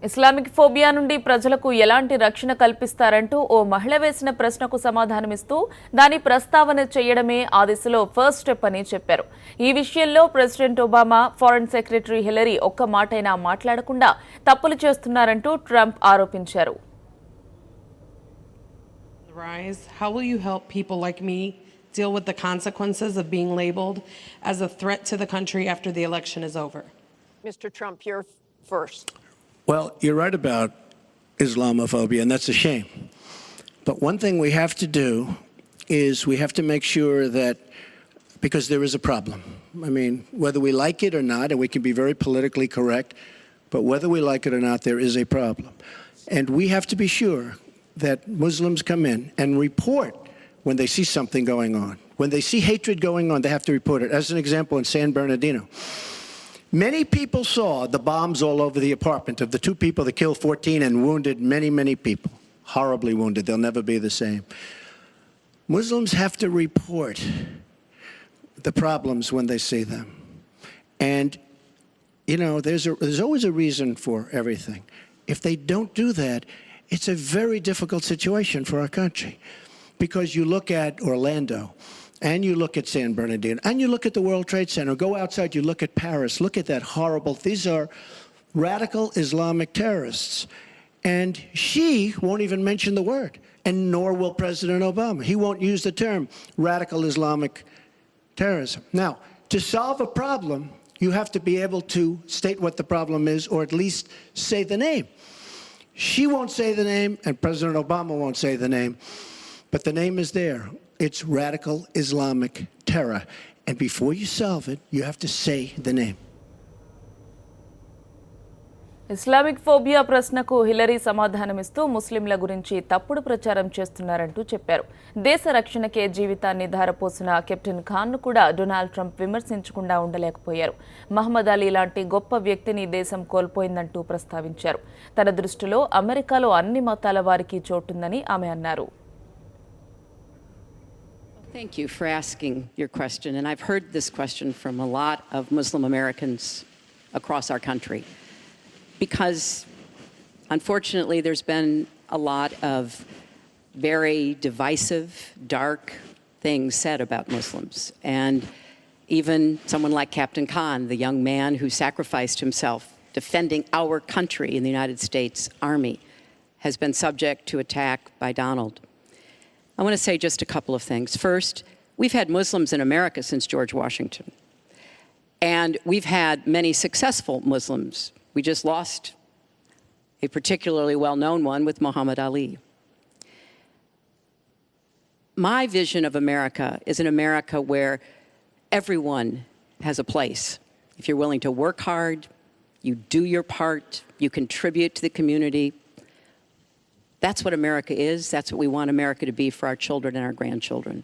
Islamic phobia నుండి ప్రజలకు ఎలాంటి రక్షణ కల్పిస్తారంటూ ఓ మహిళ వేసిన ప్రశ్నకు సమాధానమిస్తూ దాని ప్రస్తావన చేయడమే ఆ దిశలో ఫస్ట్ స్టెప్ అని చెప్పారు. ఈ విషయంలో president Obama, foreign secretary Hillary ఒక్క మాటైనా మాట్లాడకుండా తప్పులు చేస్తున్నారంటూ ట్రంప్ ఆరోపించారు. How will you help people like me deal with the consequences of being labeled as a threat to the country after the election is over? Mr. Trump, you're first. Well, you're right about Islamophobia, and that's a shame. But one thing we have to do is we have to make sure that, because there is a problem. I mean, whether we like it or not, and we can be very politically correct, but whether we like it or not, there is a problem. And we have to be sure that Muslims come in and report when they see something going on. When they see hatred going on, they have to report it. As an example, in San Bernardino, many people saw the bombs all over the apartment of the two people that killed 14 and wounded many, many people. Horribly wounded. They'll never be the same. Muslims have to report the problems when they see them. And, you know, there's always a reason for everything. If they don't do that, it's a very difficult situation for our country. Because you look at Orlando, and you look at San Bernardino, and you look at the World Trade Center, go outside, you look at Paris, look at that horrible, these are radical Islamic terrorists. And she won't even mention the word, and nor will President Obama. He won't use the term radical Islamic terrorism. Now, to solve a problem, you have to be able to state what the problem is, or at least say the name. She won't say the name, and President Obama won't say the name, but the name is there. It's radical Islamic terror. And before you solve it, you have to say the name. Islamic phobia ప్రశ్నకు Hillary సమాధానమిస్తూ ముస్లింల గురించి తప్పుడు ప్రచారం చేస్తున్నారంటూ చెప్పారు. దేశ రక్షణకే జీవితాన్ని ధారపోసిన captain ఖాన్ను కూడా డొనాల్డ్ ట్రంప్ విమర్శించకుండా ఉండలేకపోయారు. మహమ్మద్ అలీ లాంటి గొప్ప వ్యక్తిని దేశం కోల్పోయిందంటూ ప్రస్తావించారు. తన దృష్టిలో అమెరికాలో అన్ని మతాల వారికి చోటుందని ఆమె అన్నారు. Thank you for asking your question. And I've heard this question from a lot of Muslim Americans across our country. Because, unfortunately, there's been a lot of very divisive, dark things said about Muslims. And even someone like Captain Khan, the young man who sacrificed himself defending our country in the United States Army, has been subject to attack by Donald. I want to say just a couple of things. First, we've had Muslims in America since George Washington. And we've had many successful Muslims. We just lost a particularly well-known one with Muhammad Ali. My vision of America is an America where everyone has a place. If you're willing to work hard, you do your part, you contribute to the community. That's what America is. That's what we want America to be for our children and our grandchildren.